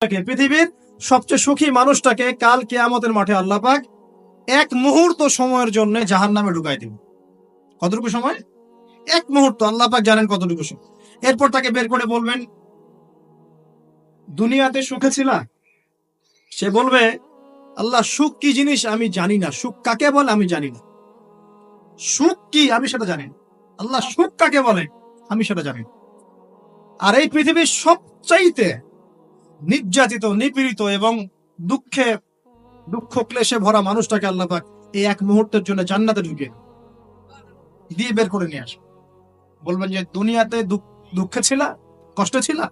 পৃথিবীর সবচেয়ে সুখী মানুষটাকে কাল কিয়ামতের মাঠে আল্লাহ পাক এক মুহূর্ত সময়ের জন্য জাহান্নামে ঢুকাই দিবেন। কতটুকু সময়? এক মুহূর্ত। আল্লাহ পাক জানেন কতটুকু সময়। এরপর তাকে বের করে বলবেন, দুনিয়াতে সুখে ছিলা? সে বলবে, আল্লাহ সুখ কি জিনিস আমি জানি না, সুখ কাকে বলে আমি জানি না, সুখ কি আমি সেটা জানি না। আল্লাহ সুখ কাকে বলে আমি সেটা জানি না। আর এই পৃথিবীর সবচাইতে নির্যাতিত, নিপীড়িত এবং দুঃখ ক্লেশে ভরা মানুষটাকে আল্লাহ পাক এই এক মুহূর্তের জন্য জান্নাতে ঢুকিয়ে দিয়ে বের করে নিয়ে আসবে। বলবেন যে দুনিয়াতে দুঃখে ছিলা, কষ্টে ছিলা?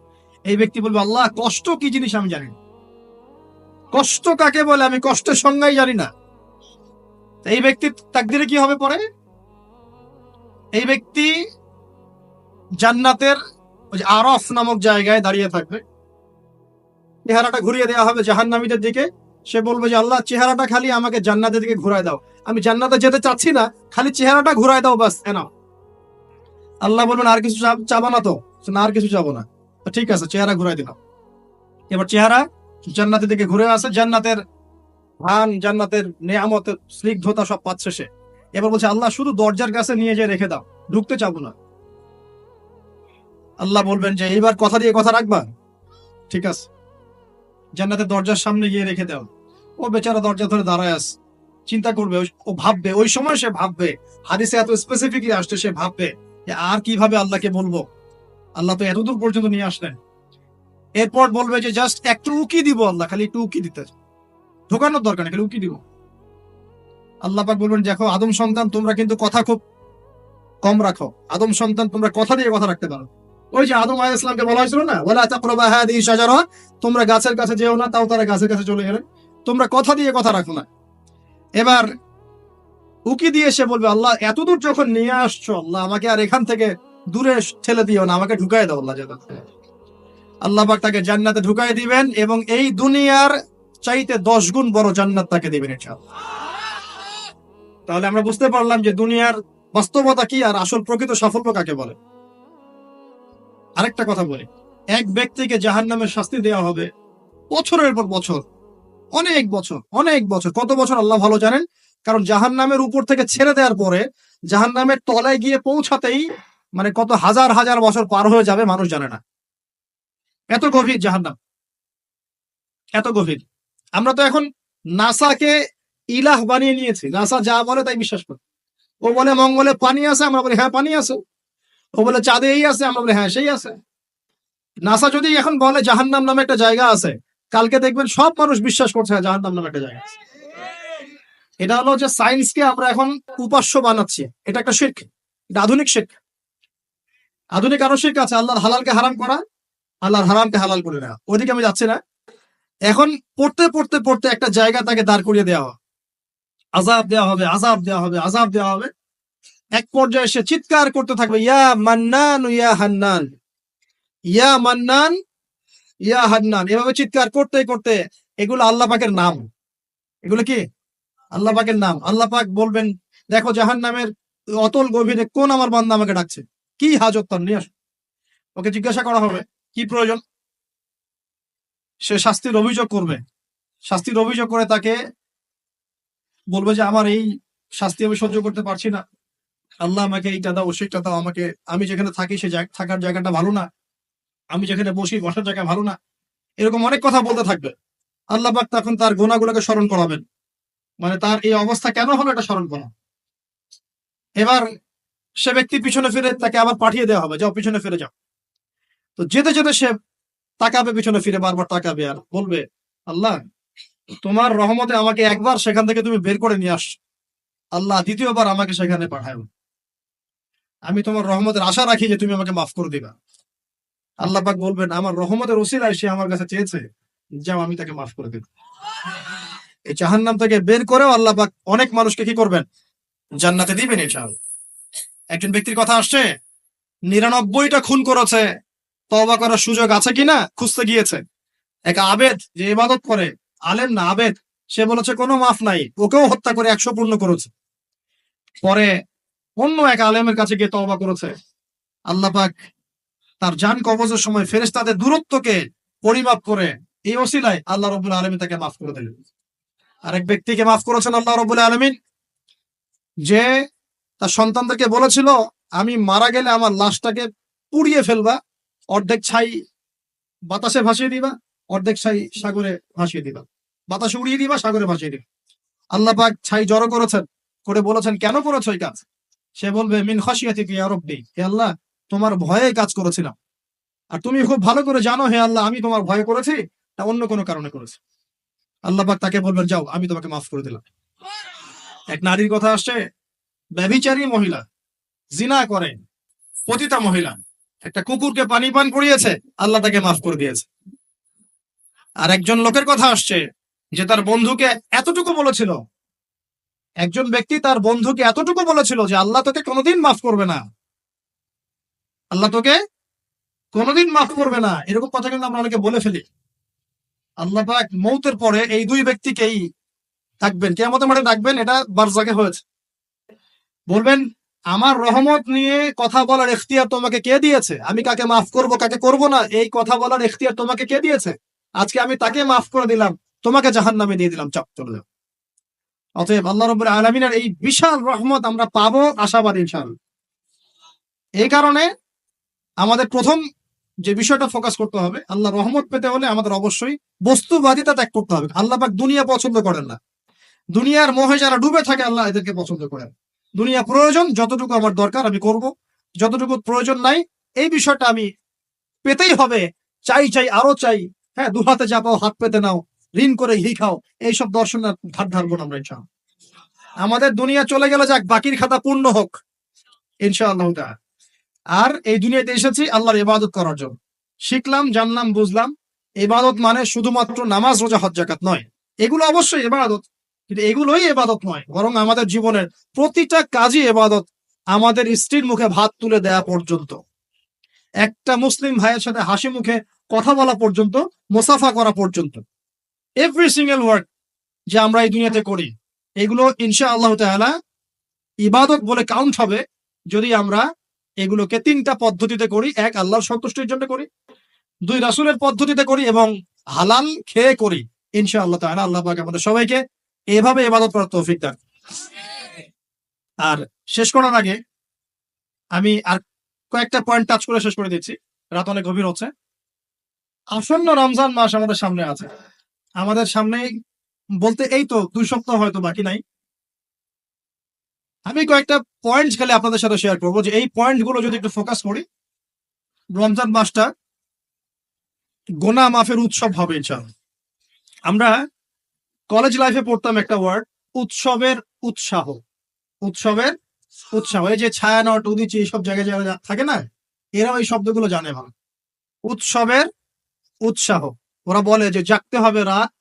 এই ব্যক্তি বলবে, আল্লাহ কষ্ট কি জিনিস আমি জানি না, কষ্ট কাকে বলে আমি কষ্টের সংজ্ঞাই জানি না। এই ব্যক্তির তাকদিরে কি হবে পরে? এই ব্যক্তি জান্নাতের ওই আরফ নামক জায়গায় দাঁড়িয়ে থাকবে, চেহারাটা ঘুরিয়ে দেওয়া হবে জাহান্নামীদের দিকে। সে বলবে যে আল্লাহ চেহারাটা খালি আমাকে জান্নাতের দিকে ঘুরায় দাও, আমি জান্নাতে যেতে চাচ্ছি না, খালি চেহারাটা ঘুরায় দাও, বাস এনাও। আল্লাহ বলবেন আর কিছু চাবো না? তো না, আর কিছু চাবো না। ঠিক আছে, চেহারা ঘুরাই দিলাম। এবার চেহারা জান্নাতের দিকে ঘুরে আসে, জান্নাতের ধান, জান্নাতের নেয়ামতের স্নিগ্ধতা সব পাচ্ছে সে। এবার বলছে আল্লাহ শুধু দরজার কাছে নিয়ে যেয়ে রেখে দাও, ঢুকতে চাবো না। আল্লাহ বলবেন যে এইবার কথা দিয়ে কথা রাখবা? ঠিক আছে, জান্নাতের দরজার সামনে গিয়ে রেখে দাও। ও বেচারা দরজা ধরে দাঁড়ায় আছে, চিন্তা করবে, ও ভাববে, ওই সময় সে ভাববে, হাদিসে এত স্পেসিফিকলি আসছে, সে ভাববে যে আর কিভাবে আল্লাহকে বলবো, আল্লাহ তো এতদূর পর্যন্ত নিয়ে আসলেন। এরপর বলবে যে জাস্ট একটু উকি দিব, আল্লাহ খালি একটু উকি দিতে, ঢোকানোর দরকার নেই, খালি উকি দিব। আল্লাহ পাক বলবেন, দেখো আদম সন্তান, তোমরা কিন্তু কথা খুব কম রাখো। আদম সন্তান, তোমরা কথা দিয়ে কথা রাখতে পারো। ওই যে আদম আলাইহিস সালামকে বলা হয়েছিল না, ওয়ালা তাকরাবা হাযিহি শাজারা, তোমরা গাছের কাছে যেও না, তাও তারা গাছের কাছে চলে গেলেন। তোমরা কথা দিয়ে কথা রাখো না। এবার উকি দিয়ে সে বলবে, আল্লাহ এতদূর যখন নিয়ে আসছো, আল্লাহ আমাকে আর এখান থেকে দূরে ঠেলে দিও না, আমাকে ঢুকাই দাও আল্লাহ জান্নাতে। আল্লাহ পাক তাকে জান্নাতে ঢুকাই দিবেন এবং এই দুনিয়ার চাইতে 10 গুণ বড় জান্নাত তাকে দিবেন ইনশাআল্লাহ। তাহলে আমরা বুঝতে পারলাম যে দুনিয়ার বাস্তবতা কি আর আসল প্রকৃত সাফল্য কাকে বলে। আরেকটা কথা বলি, এক ব্যক্তিকে জাহান্নামের শাস্তি দেওয়া হবে বছরের পর বছর, অনেক বছর, অনেক বছর। কত বছর আল্লাহ ভালো জানেন, কারণ জাহান্নামের উপর থেকে ছেড়ে দেওয়ার পরে জাহান্নামের তলায় গিয়ে পৌঁছাতেই মানে কত হাজার হাজার বছর পার হয়ে যাবে মানুষ জানে না। এত গভীর জাহান্নাম, এত গভীর। আমরা তো এখন নাসাকে ইলাহ বানিয়ে নিয়েছি, নাসা যা বলে তাই বিশ্বাস করি। ও বলে মঙ্গলে পানি আছে, আমরা বলি হ্যাঁ পানি আছে। ও বলে চাঁদে এই আছে, আমরা বলি হ্যাঁ সেই আছে। নাসা যদি এখন বলে জাহান্নাম নামে একটা জায়গা আছে, কালকে দেখবেন সব মানুষ বিশ্বাস করছে জাহান্নাম নামে একটা জায়গা আছে। এটা হলো যে সায়েন্সকে আমরা এখন উপাস্য বানাচ্ছি, এটা একটা শিরক, এটা আধুনিক শিরক। আধুনিক আরো শিরক আছে, আল্লাহর হালালকে হারাম করা, আল্লাহর হারামকে হালাল করে নেওয়া। ওইদিকে আমি যাচ্ছি না। এখন পড়তে পড়তে পড়তে একটা জায়গা তাকে দাঁড় করিয়ে দেওয়া হবে, আযাব দেওয়া হবে, আযাব দেওয়া হবে, আযাব দেওয়া হবে। এক পর্যায়ে সে চিৎকার করতে থাকবে, ইয়া মান্নান ইয়া হান্নান, ইয়া মান্নান ইয়া হান্নান। এভাবে চিৎকার করতে করতে, এগুলো আল্লাহ পাকের নাম। এগুলো কি আল্লাহ পাকের নাম। আল্লাহ পাক বলবেন, দেখো জাহান্নামের অতল গভীরে কোন আমার বান্দা আমাকে ডাকছে, কি হাজত তার, নিয়ে আস। ওকে জিজ্ঞাসা করা হবে কি প্রয়োজন। সে শাস্তির অভিযোগ করবে, শাস্তির অভিযোগ করে তাকে বলবে যে আমার এই শাস্তি আমি সহ্য করতে পারছি না, আল্লাহ আমাকে এইটা দাও, সেইটা দাও আমাকে, আমি যেখানে থাকি সে থাকার জায়গাটা ভালো না, আমি যেখানে বসি বসার জায়গা ভালো না। এরকম অনেক কথা বলতে থাকবে। আল্লাহ পাক তখন তার গুনাহগুলোকে স্মরণ করাবেন, মানে তার এই অবস্থা কেন হলো এটা স্মরণ করা। এবার সে ব্যক্তি পিছনে ফিরে, তাকে আবার পাঠিয়ে দেওয়া হবে, যাও পিছনে ফিরে যাও। তো যেতে যেতে সে তাকাবে পিছনে ফিরে, বারবার তাকাবে আর বলবে, আল্লাহ তোমার রহমতে আমাকে একবার সেখান থেকে তুমি বের করে নিয়ে আসছো, আল্লাহ দ্বিতীয়বার আমাকে সেখানে পাঠাও। আমি তোমার রহমতের আশা রাখি যে তুমি আমাকে মাফ করে দিবা। আল্লাহ পাক বলবেন, আমার রহমতের ওসিলায় সে আমার কাছে চেয়েছে, যাও আমি তাকে মাফ করে দেব। এই জাহান্নাম থেকে বের করেও আল্লাহ পাক অনেক মানুষকে কি করবেন, জান্নাতে দিবেন ইনশাআল্লাহ। একজন ব্যক্তির কথা আসছে, 99টা খুন করেছে, তওবা করার সুযোগ আছে কিনা খুঁজতে গিয়েছে। এক আবেদ যে ইবাদত করে, আলেম না আবেদ, সে বলেছে কোনো মাফ নাই, ওকেও হত্যা করে 100 পূর্ণ করেছে। পরে অন্য এক আলেমের কাছে গিয়ে তওবা করেছে। আল্লাহ পাক তার জান কবজের সময় ফেরেশতাদের দূরত্বকে পরিমাপ করে এই ওসিলায় আল্লাহ রাব্বুল আলামিন তাকে মাফ করে দিলেন। আরেক ব্যক্তিকে মাফ করেছেন আল্লাহ রাব্বুল আলামিন, যে তার সন্তানদেরকে বলেছিল আমি মারা গেলে আমার লাশটাকে পুড়িয়ে ফেলবা, অর্ধেক ছাই বাতাসে ভাসিয়ে দিবা, অর্ধেক ছাই সাগরে ভাসিয়ে দিবা, বাতাসে উড়িয়ে দিবা, সাগরে ভাসিয়ে দিবা। আল্লাহ পাক ছাই জড়ো করেছেন, করে বলেছেন কেন করেছো এই কাজ? সে বলবে মিন খাশিয়াতিকা ইয়া রাব্বি, হে আল্লাহ তোমার ভয়ে কাজ করেছিলাম, আর তুমি খুব ভালো করে জানো হে আল্লাহ আমি তোমার ভয় করেছি না অন্য কোনো কারণে করেছি। আল্লাহ পাক তাকে বলবেন যাও আমি তোমাকে মাফ করে দিলাম। এক নারীর কথা আসছে, ব্যভিচারী মহিলা, জিনা করে, পতিতা মহিলা, একটা কুকুরকে পানি পান করিয়েছে, আল্লাহ তাকে মাফ করে দিয়েছে। আর একজন লোকের কথা আসছে যে তার বন্ধুকে এতটুকু বলেছিল, একজন ব্যক্তি তার বন্ধুকে এতটুকু বলেছিল যে আল্লাহ তোকে কোনোদিন মাফ করবে না, আল্লাহ তোকে কোনোদিন মাফ করবে না। এরকম কথা কিন্তু আমরা অনেকে বলে ফেলি। আল্লাহ পাক মৌতের পরে এই দুই ব্যক্তিকেই ডাকবেন, কিয়ামতের মাঠে ডাকবেন, এটা বারজাকে হয়েছে। বলবেন আমার রহমত নিয়ে কথা বলার এখতিয়ার তোমাকে কে দিয়েছে? আমি কাকে মাফ করব কাকে করব না এই কথা বলার এখতিয়ার তোমাকে কে দিয়েছে? আজকে আমি তাকে মাফ করে দিলাম, তোমাকে জাহান্নামে দিয়ে দিলাম, চাপ চলে যাও। অতএব আল্লাহ রাব্বুল আলামিনের এই বিশাল রহমত আমরা পাবো, আশাবাদী ইনশাআল্লাহ। এই কারণে আমাদের প্রথম যে বিষয়টা ফোকাস করতে হবে, আল্লাহ রহমত পেতে হলে আমাদের অবশ্যই বস্তুবাদিতা ত্যাগ করতে হবে। আল্লাহ পাক দুনিয়া পছন্দ করেন না, দুনিয়ার মোহে যারা ডুবে থাকে আল্লাহ এদেরকে পছন্দ করেন। দুনিয়া প্রয়োজন, যতটুকু আমার দরকার আমি করব, যতটুকু প্রয়োজন নাই এই বিষয়টা আমি পেতেই হবে, চাই চাই আরো চাই, হ্যাঁ দু হাতে চাপাও হাত পেতে নাও, ঋণ করে ঘি খাও, এইসব দর্শনের ধার ধারবো না আমরা ইনশাআল্লাহ। আমাদের দুনিয়া চলে গেলে যাক, বাকির খাতা পূর্ণ হোক ইনশাআল্লাহ তাআলা। আর এই দুনিয়াতে এসেছি আল্লাহর ইবাদত করার জন্য, শিখলাম জানলাম বুঝলাম ইবাদত মানে শুধুমাত্র নামাজ রোজা হজ যাকাত নয়, এগুলো অবশ্যই ইবাদত, কিন্তু এগুলোই ইবাদত নয়, বরং আমাদের জীবনের প্রতিটা কাজই ইবাদত। আমাদের স্ত্রীর মুখে ভাত তুলে দেয়া পর্যন্ত, একটা মুসলিম ভাইয়ের সাথে হাসি মুখে কথা বলা পর্যন্ত, মুসাফা করা পর্যন্ত, এভরি সিঙ্গেল ওয়ার্ক যে আমরা এই দুনিয়াতে করি, এগুলো ইনশাআল্লাহ তাআলা ইবাদত বলে কাউন্ট হবে যদি আমরা এগুলোকে তিনটা পদ্ধতিতে করি। এক, আল্লাহর সন্তুষ্টির জন্য করি, দুই, রাসূলের পদ্ধতিতে করি, এবং হালাল খেয়ে করি। ইনশাআল্লাহ তাআলা আল্লাহ পাক আমাদের সবাইকে এভাবে ইবাদত করার তৌফিক দান। আর শেষ করার আগে আমি আর কয়েকটা পয়েন্ট টাচ করে শেষ করে দিচ্ছি, রাত অনেক গভীর হচ্ছে। আসন্ন রমজান মাস আমাদের সামনে আছে, আমাদের সামনে বলতে এই তো 2 সপ্তাহ হয়তো বাকি নাই। আমি কয়েকটা পয়েন্ট খালি আপনাদের সাথে শেয়ার করবো, যে এই পয়েন্ট গুলো যদি একটু ফোকাস করি, রমজান মাসটা গোনা মাফের উৎসব হবে ইনশাআল্লাহ। আমরা কলেজ লাইফে পড়তাম একটা ওয়ার্ড, উৎসবের উৎসাহ। উৎসবের উৎসাহ, এই যে ছায়ানট উদিচি এইসব জায়গায় যারা থাকে না, এরাও এই শব্দগুলো জানে ভালো। উৎসবের উৎসাহ, ওরা বলে যে জাগতে হবে রাত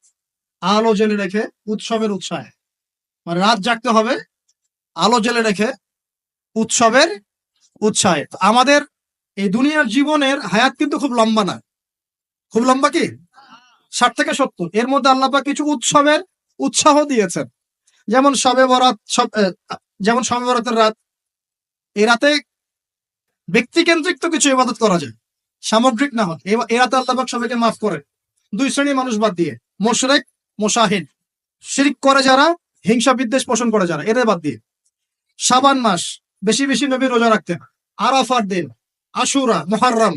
আলো জেলে রেখে উৎসবের উৎসাহে, মানে রাত জাগতে হবে আলো জেলে রেখে উৎসবের উৎসাহে। আমাদের এই দুনিয়ার জীবনের হায়াত কিন্তু খুব লম্বা না, খুব লম্বা কি 60 থেকে 70, এর মধ্যে আল্লাহ পাক কিছু উৎসবের উৎসাহ দিয়েছেন। যেমন শবে বরাত, যেমন শবে বরাতের রাত, এই রাতে ব্যক্তিকেন্দ্রিক তো কিছু ইবাদত করা যায়, সামগ্রিক না হয়। এই রাতে আল্লাহ পাক সবাইকে মাফ করে, 2 শ্রেণীর মানুষ বাদ দিয়ে, মুশরিক মুশাহিদ, শিরক করে যারা, হিংসা বিদ্বেষ পোষণ করে যারা, এদের বাদ দিয়ে। শাবান মাস বেশি বেশি নবী রোজা রাখতেন, আরাফার দিন, আশুরা, মুহররম,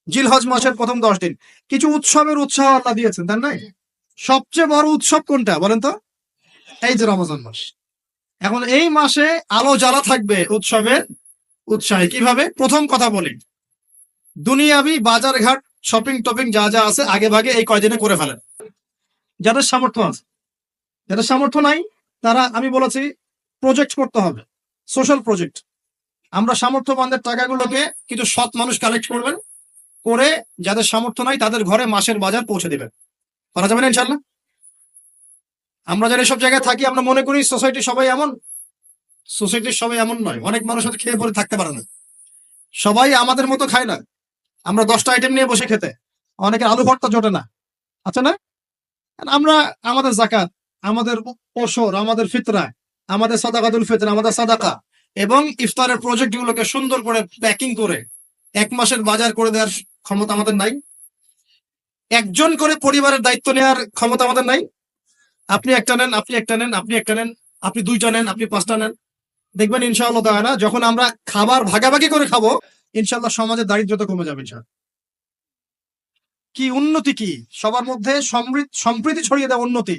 জিলহজ মাসের প্রথম 10 দিন, কিছু উৎসবের উৎসাহ আল্লাহ দিয়েছেন, তাই নাই? সবচেয়ে বড় উৎসব কোনটা বলেন তো? এই যে রমজান মাস। এখন এই মাসে আলো জ্বালা থাকবে উৎসবের উৎসাহে। কিভাবে? প্রথম কথা বলি, দুনিয়াবি বাজার ঘাট শপিং টপিং যা যা আছে আগে ভাগে এই কয়দিনে করে ফেলেন, যাদের সামর্থ্য আছে। যাদের সামর্থ্য নাই তারা, আমি বলেছি প্রজেক্ট করতে হবে, সোশ্যাল প্রজেক্ট। আমরা সামর্থ্যবানদের টাকাগুলোকে কিছু সৎ মানুষ কালেক্ট করবেন, করে যাদের সামর্থ্য নাই তাদের ঘরে মাসের বাজার পৌঁছে দিবেন। করা যাবে না ইনশাল্লাহ? আমরা যারা এসব জায়গায় থাকি আমরা মনে করি সোসাইটি সবাই এমন, সোসাইটির সবাই এমন নয়। অনেক মানুষ হয়তো খেয়ে পরে থাকতে পারে না, সবাই আমাদের মতো খায় না। আমরা 10টা আইটেম নিয়ে বসে খেতে, অনেকের আলু ভর্তা জোটে না, আছে না? আমরা আমাদের যাকাত, আমাদের ওসর, আমাদের ফিতরা, আমাদের সাদাকাতুল ফিতর, আমাদের সাদাকা এবং ইফতারের প্রজেক্ট গুলোকে সুন্দর করে প্যাকিং করে 1 মাসের বাজার করে দেওয়ার ক্ষমতা আমাদের নাই। একজন করে পরিবারের দায়িত্ব নেওয়ার ক্ষমতা আমাদের নাই। আপনি একটা নেন, আপনি একটা নেন, আপনি একটা নেন, আপনি দুইটা নেন, আপনি পাঁচটা নেন। দেখবেন ইনশাআল্লাহ তাআলা যখন আমরা খাবার ভাগাভাগি করে খাবো, ইনশাআল্লাহ সমাজে দারিদ্রতা কমে যাবে ইনশাআল্লাহ। কি উন্নতি, কি সবার মধ্যে সম্প্রীতি ছড়িয়ে দেওয়া উন্নতি,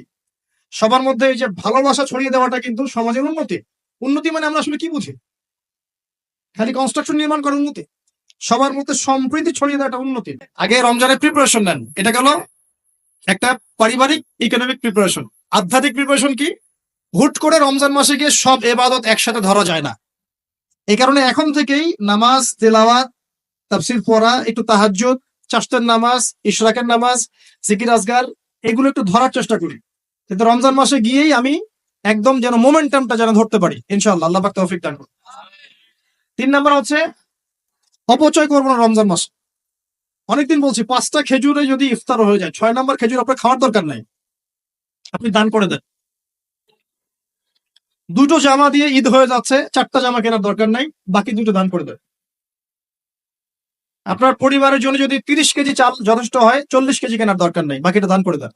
সবার মধ্যে এই যে ভালোবাসা ছড়িয়ে দেওয়াটা কিন্তু সমাজের উন্নতি। উন্নতি মানে আমরা আসলে কি বুঝি? খালি কনস্ট্রাকশন নির্মাণ করার উন্নতি? সবার মধ্যে সম্প্রীতি ছড়িয়ে দেওয়াটা উন্নতি। আগে রমজানের প্রিপারেশন নেন, এটা গেল একটা পারিবারিক ইকোনমিক প্রিপারেশন। আধ্যাত্মিক প্রিপারেশন কি? হুট করে রমজান মাসে গিয়ে সব এবাদত একসাথে ধরা যায় না। এই কারণে এখন থেকেই নামাজ, তেলাওয়াত, তাফসির পড়া, একটু তাহাজ্জুদ, চারটার নামাজ, ইশরাকের নামাজ, জিকির আজগার, এগুলো একটু ধরার চেষ্টা করি, কিন্তু রমজান মাসে গিয়েই আমি একদম যেন মোমেন্টামটা যেন ধরতে পারি ইনশাআল্লাহ। আল্লাহ পাক তৌফিক দান করুন। 3 নাম্বার হচ্ছে অপচয় করবো না রমজান মাসে। অনেকদিন বলছি 5টা খেজুরে যদি ইফতার হয়ে যায়, 6 নাম্বার খেজুর আপনার খাওয়ার দরকার নাই, আপনি দান করে দেন। 2টো জামা দিয়ে ঈদ হয়ে যাচ্ছে, 4টা জামা কেনার দরকার নাই, বাকি 2টো দান করে দেন। আপনার পরিবারের জন্য যদি 30 কেজি চাল যথেষ্ট হয়, 40 কেজি কেনার দরকার নাই, বাকিটা দান করে দেন।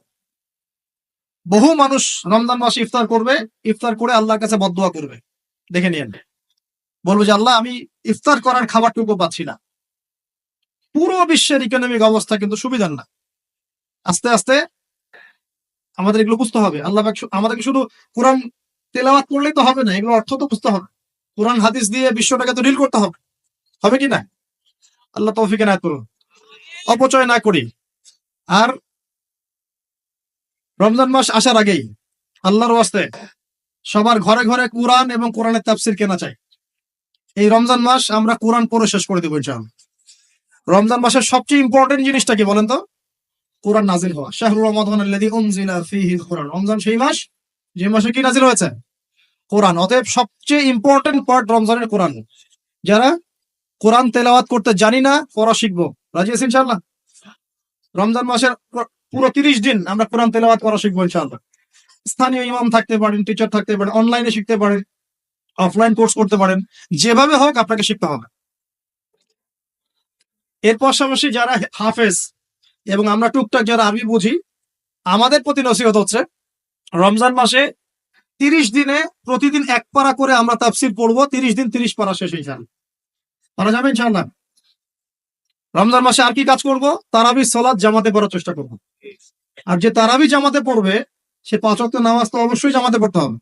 বহু মানুষ রমজান মাসে ইফতার করবে, ইফতার করে আল্লাহর কাছে বদদোয়া করবে, দেখে নিয়েন, বলবো যে আল্লাহ আমি ইফতার করার খাবারটুকু পাচ্ছি না। পুরো বিশ্বের ইকোনমিক অবস্থা কিন্তু সুবিধার না। আস্তে আস্তে আমাদের এগুলো বুঝতে হবে। আল্লাহ পাক আমাদেরকে শুধু কোরআন তেলাওয়াত করলেই তো হবে না, এগুলো অর্থ তো বুঝতে হবে। কোরআন হাদিস দিয়ে বিশ্বটাকে তো ডিল করতে হবে, হবে কি না? আল্লাহ তৌফিক এনায়েত করুন। অপচয় না করি। আর রমজান মাস আসার আগেই আল্লাহর ওয়াস্তে সবার ঘরে ঘরে কোরআন এবং কোরআনের তাফসির কেনা চাই। এই রমজান মাস আমরা কোরআন পড়ে শেষ করে দেবো ইনশাআল্লাহ। রমজান মাসের সবচেয়ে ইম্পর্টেন্ট জিনিসটা কি বলেন তো? কোরআন নাজিল হওয়া। শাহরুর রমাদান আল্লাযী উনজিলা ফীহিল কোরআন। রমজান সেই মাস যে মাসে কি নাজিল হয়েছে? কোরআন। অতএব সবচেয়ে ইম্পর্টেন্ট পার্ট রমজানের কোরআন। যারা কোরআন তেলাওয়াত করতে জানি না, পড়া শিখবো, রাজি আছি ইনশাআল্লাহ? রমজান মাসের পুরো 30 দিন আমরা কোরআন তেলাওয়াত করা শিখবো ইনশাআল্লাহ। স্থানীয় ইমাম থাকতে পারেন, টিচার থাকতে পারেন, অনলাইনে শিখতে পারেন, অফলাইন কোর্স করতে পারেন, যেভাবে হোক আপনাকে শিখতে হবে। এর পাশাপাশি যারা হাফেজ এবং আমরা টুকটাক যারা আরবি বুঝি, আমাদের প্রতি নসিহত হচ্ছে রমজান মাসে 30 দিনে প্রতিদিন 1 পারা করে আমরা তাফসির পড়বো। 30 দিন 30 পারা শেষ ইনশাআল্লাহ। পারা যাবে ইনশাআল্লাহ। রমজান মাসে আর কি কাজ করব? তারাবি সালাত জামাতে পড়ার চেষ্টা করব। আর যে তারাবি জামাতে পড়বে সে 5 ওয়াক্ত নামাজ তো অবশ্যই জামাতে পড়তে হবে।